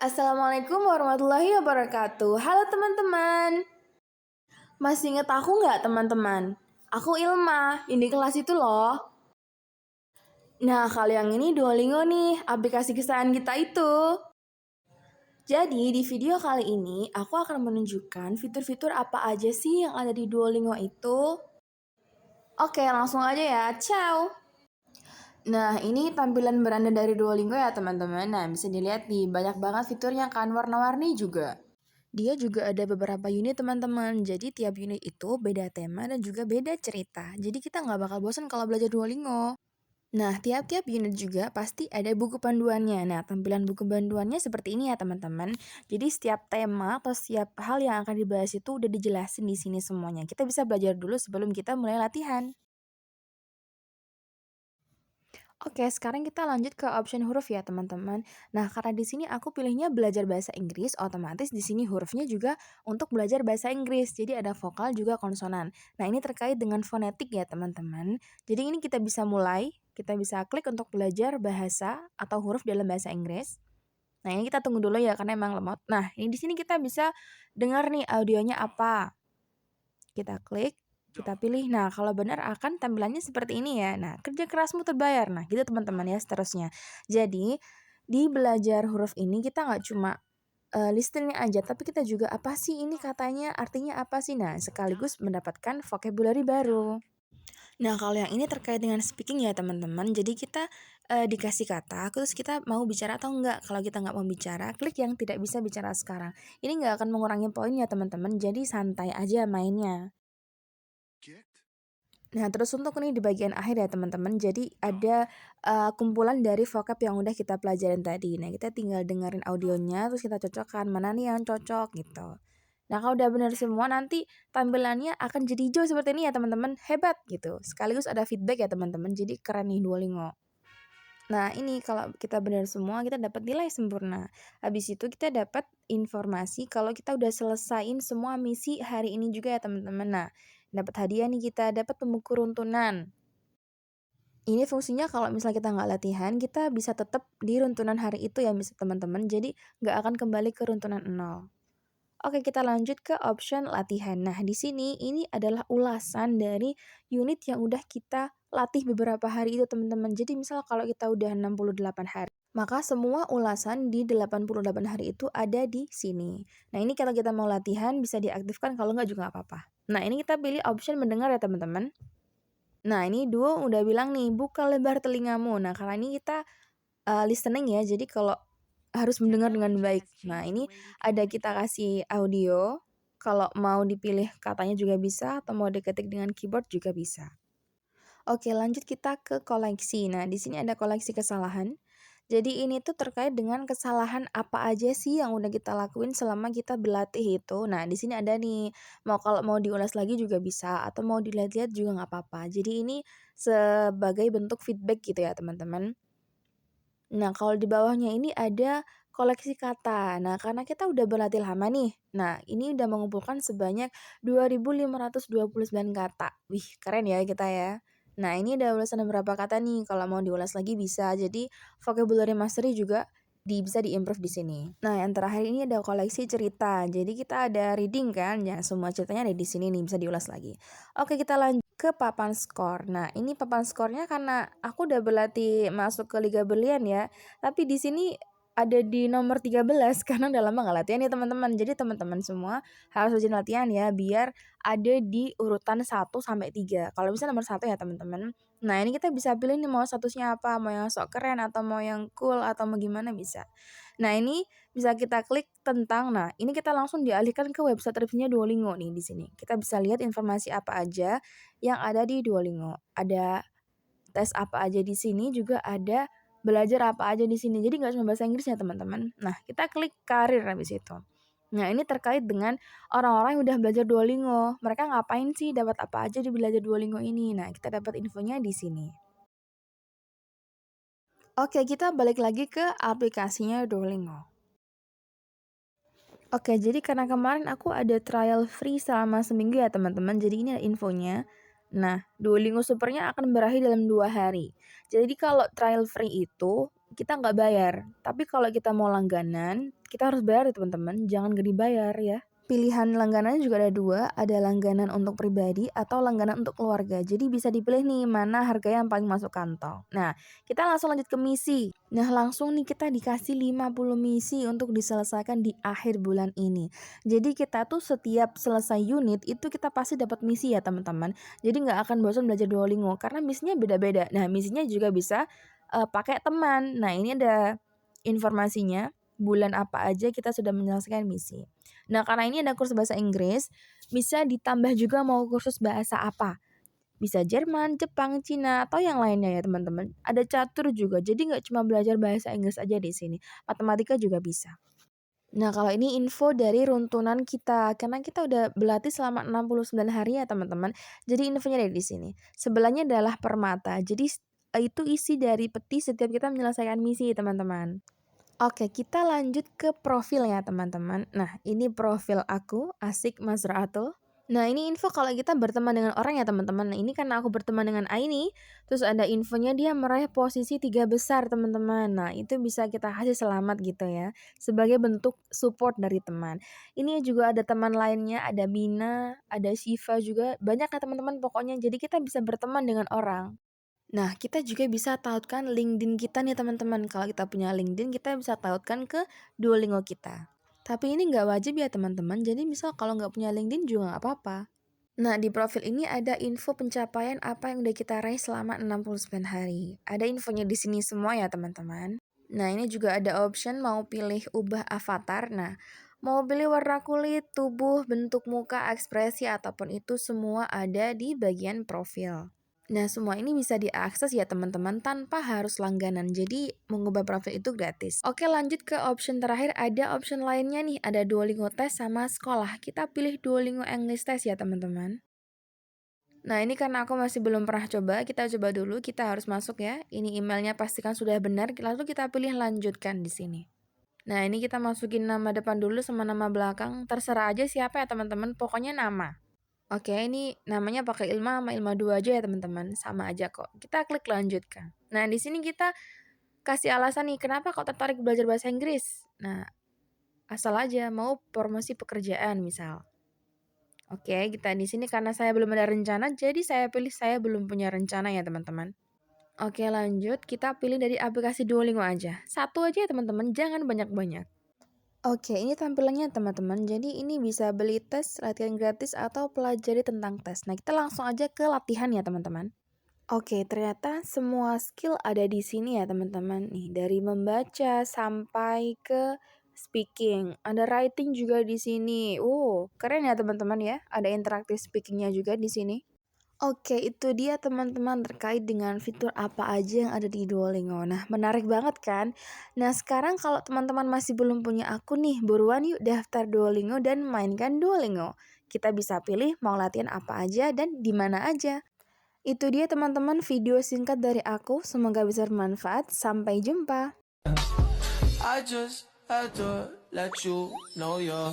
Assalamualaikum warahmatullahi wabarakatuh. Halo teman-teman. Masih ingat aku nggak teman-teman? Aku Ilma, yang di kelas itu loh. Nah, kalau yang ini Duolingo nih, aplikasi kesayangan kita itu. Jadi, di video kali ini, aku akan menunjukkan fitur-fitur apa aja sih yang ada di Duolingo itu. Oke, langsung aja ya. Ciao! Nah, ini tampilan beranda dari Duolingo ya teman-teman. Nah, bisa dilihat nih, banyak banget fiturnya kan, warna-warni juga. Dia juga ada beberapa unit teman-teman, jadi tiap unit itu beda tema dan juga beda cerita. Jadi kita nggak bakal bosan kalau belajar Duolingo. Nah, tiap-tiap unit juga pasti ada buku panduannya. Nah, tampilan buku panduannya seperti ini ya teman-teman. Jadi setiap tema atau setiap hal yang akan dibahas itu udah dijelasin di sini semuanya. Kita bisa belajar dulu sebelum kita mulai latihan. Oke, sekarang kita lanjut ke option huruf ya, teman-teman. Nah, karena di sini aku pilihnya belajar bahasa Inggris, otomatis di sini hurufnya juga untuk belajar bahasa Inggris. Jadi ada vokal juga konsonan. Nah, ini terkait dengan fonetik ya, teman-teman. Jadi ini kita bisa mulai, kita bisa klik untuk belajar bahasa atau huruf dalam bahasa Inggris. Nah, ini kita tunggu dulu ya karena emang lemot. Nah, ini di sini kita bisa dengar nih audionya apa. Kita klik, kita pilih. Nah, kalau benar akan tampilannya seperti ini ya. Nah, kerja kerasmu terbayar. Nah, gitu teman-teman ya seterusnya. Jadi, di belajar huruf ini kita nggak cuma listening aja, tapi kita juga apa sih ini katanya, artinya apa sih? Nah, sekaligus mendapatkan vocabulary baru. Nah, kalau yang ini terkait dengan speaking ya teman-teman. Jadi kita dikasih kata, terus kita mau bicara atau enggak. Kalau kita nggak mau bicara, klik yang tidak bisa bicara sekarang. Ini nggak akan mengurangi poin ya teman-teman. Jadi santai aja mainnya. Nah, terus untuk nih di bagian akhir ya teman-teman, jadi ada kumpulan dari vocab yang udah kita pelajarin tadi. Nah, kita tinggal dengerin audionya, terus kita cocokkan mana nih yang cocok gitu. Nah, kalau udah benar semua nanti tampilannya akan jadi hijau seperti ini ya teman-teman, hebat gitu. Sekaligus ada feedback ya teman-teman, jadi keren nih Duolingo. Nah, ini kalau kita benar semua, kita dapat nilai sempurna. Habis itu kita dapat informasi kalau kita udah selesaiin semua misi hari ini juga ya teman-teman. Nah, dapat hadiah nih kita, dapat pembuku runtunan. Ini fungsinya kalau misalnya kita nggak latihan, kita bisa tetap di runtunan hari itu ya teman-teman. Jadi nggak akan kembali ke runtunan 0. Oke, kita lanjut ke option latihan. Nah, di sini ini adalah ulasan dari unit yang udah kita latih beberapa hari itu, teman-teman. Jadi, misal kalau kita udah 68 hari, maka semua ulasan di 88 hari itu ada di sini. Nah, ini kalau kita mau latihan bisa diaktifkan, kalau nggak juga nggak apa-apa. Nah, ini kita pilih option mendengar ya, teman-teman. Nah, ini Duo udah bilang nih, buka lebar telingamu. Nah, karena ini kita listening ya, jadi kalau harus mendengar dengan baik. Nah, ini ada kita kasih audio, kalau mau dipilih katanya juga bisa, atau mau diketik dengan keyboard juga bisa. Oke, lanjut kita ke koleksi. Nah, di sini ada koleksi kesalahan. Jadi ini tuh terkait dengan kesalahan apa aja sih yang udah kita lakuin selama kita berlatih itu. Nah, di sini ada nih, kalau mau diulas lagi juga bisa, atau mau dilihat-lihat juga nggak apa-apa. Jadi ini sebagai bentuk feedback gitu ya, teman-teman. Nah, kalau di bawahnya ini ada koleksi kata. Nah, karena kita udah berlatih lama nih. Nah, ini udah mengumpulkan sebanyak 2.529 kata. Wih, keren ya kita ya. Nah, ini ada ulasan berapa kata nih. Kalau mau diulas lagi bisa. Jadi, vocabulary mastery juga bisa diimprove di sini. Nah, yang terakhir ini ada koleksi cerita. Jadi kita ada reading kan. Ya, semua ceritanya ada di sini nih, bisa diulas lagi. Oke, kita lanjut ke papan skor. Nah, ini papan skornya karena aku udah berlatih masuk ke Liga Berlian ya. Tapi di sini ada di nomor 13 karena udah lama nggak latihan ya teman-teman. Jadi teman-teman semua harus rajin latihan ya biar ada di urutan 1 sampai 3. Kalau bisa nomor 1 ya teman-teman. Nah, ini kita bisa pilih nih mau statusnya apa, mau yang sok keren atau mau yang cool atau mau gimana bisa. Nah, ini bisa kita klik tentang, nah ini kita langsung dialihkan ke website resminya Duolingo nih di sini. Kita bisa lihat informasi apa aja yang ada di Duolingo. Ada tes apa aja di sini, juga ada belajar apa aja di sini. Jadi nggak cuma bahasa Inggrisnya teman-teman. Nah, kita klik karir habis itu. Nah, ini terkait dengan orang-orang yang udah belajar Duolingo. Mereka ngapain sih, dapat apa aja di belajar Duolingo ini. Nah, kita dapat infonya di sini. Oke, kita balik lagi ke aplikasinya Duolingo. Oke, jadi karena kemarin aku ada trial free selama seminggu ya teman-teman. Jadi ini ada infonya. Nah, Duolingo Supernya akan berakhir dalam 2 hari. Jadi kalau trial free itu kita nggak bayar. Tapi kalau kita mau langganan, kita harus bayar ya teman-teman, jangan nggak dibayar ya. Pilihan langganan juga ada 2, ada langganan untuk pribadi atau langganan untuk keluarga. Jadi bisa dipilih nih mana harga yang paling masuk kantong. Nah, kita langsung lanjut ke misi. Nah, langsung nih kita dikasih 50 misi untuk diselesaikan di akhir bulan ini. Jadi kita tuh setiap selesai unit itu kita pasti dapat misi ya teman-teman. Jadi nggak akan bosan belajar Duolingo karena misinya beda-beda. Nah, misinya juga bisa pakai teman. Nah, ini ada informasinya, bulan apa aja kita sudah menyelesaikan misi. Nah, karena ini ada kursus bahasa Inggris, bisa ditambah juga mau kursus bahasa apa. Bisa Jerman, Jepang, Cina, atau yang lainnya ya teman-teman. Ada catur juga, jadi nggak cuma belajar bahasa Inggris aja di sini. Matematika juga bisa. Nah, kalau ini info dari runtunan kita, karena kita udah berlatih selama 69 hari ya teman-teman. Jadi infonya ada di sini. Sebelahnya adalah permata. Jadi itu isi dari peti setiap kita menyelesaikan misi teman-teman. Oke, kita lanjut ke profil ya teman-teman. Nah, ini profil aku, Asik Mazraatul. Nah, ini info kalau kita berteman dengan orang ya teman-teman. Nah, ini karena aku berteman dengan Aini, terus ada infonya dia meraih posisi 3 besar teman-teman. Nah, itu bisa kita kasih selamat gitu ya, sebagai bentuk support dari teman. Ini juga ada teman lainnya, ada Mina, ada Shiva juga, banyak ya teman-teman pokoknya. Jadi kita bisa berteman dengan orang. Nah, kita juga bisa tautkan LinkedIn kita nih teman-teman. Kalau kita punya LinkedIn, kita bisa tautkan ke Duolingo kita. Tapi ini nggak wajib ya teman-teman, jadi misal kalau nggak punya LinkedIn juga nggak apa-apa. Nah, di profil ini ada info pencapaian apa yang udah kita raih selama 69 hari. Ada infonya di sini semua ya teman-teman. Nah, ini juga ada option mau pilih ubah avatar. Nah, mau pilih warna kulit, tubuh, bentuk muka, ekspresi, ataupun itu semua ada di bagian profil. Nah, semua ini bisa diakses ya teman-teman tanpa harus langganan. Jadi, mengubah profil itu gratis. Oke, lanjut ke option terakhir. Ada option lainnya nih, ada Duolingo Test sama sekolah. Kita pilih Duolingo English Test ya teman-teman. Nah, ini karena aku masih belum pernah coba, kita coba dulu. Kita harus masuk ya. Ini emailnya pastikan sudah benar, lalu kita pilih lanjutkan di sini. Nah, ini kita masukin nama depan dulu sama nama belakang. Terserah aja siapa ya teman-teman, pokoknya nama. Oke, ini namanya pakai Ilma sama Ilma 2 aja ya teman-teman, sama aja kok. Kita klik lanjutkan. Nah, di sini kita kasih alasan nih, kenapa kok tertarik belajar bahasa Inggris? Nah, asal aja mau promosi pekerjaan misal. Oke, kita di sini karena saya belum ada rencana, jadi saya pilih saya belum punya rencana ya teman-teman. Oke, lanjut. Kita pilih dari aplikasi Duolingo aja. Satu aja ya teman-teman, jangan banyak-banyak. Oke, ini tampilannya teman-teman. Jadi ini bisa beli tes, latihan gratis, atau pelajari tentang tes. Nah, kita langsung aja ke latihan ya teman-teman. Oke, ternyata semua skill ada di sini ya teman-teman. Nih, dari membaca sampai ke speaking. Ada writing juga di sini. Keren ya teman-teman ya. Ada interaktif speakingnya juga di sini. Oke, itu dia teman-teman terkait dengan fitur apa aja yang ada di Duolingo. Nah, menarik banget kan? Nah, sekarang kalau teman-teman masih belum punya akun nih, buruan yuk daftar Duolingo dan mainkan Duolingo. Kita bisa pilih mau latihan apa aja dan di mana aja. Itu dia teman-teman video singkat dari aku, semoga bisa bermanfaat. Sampai jumpa. I just had to let you know you're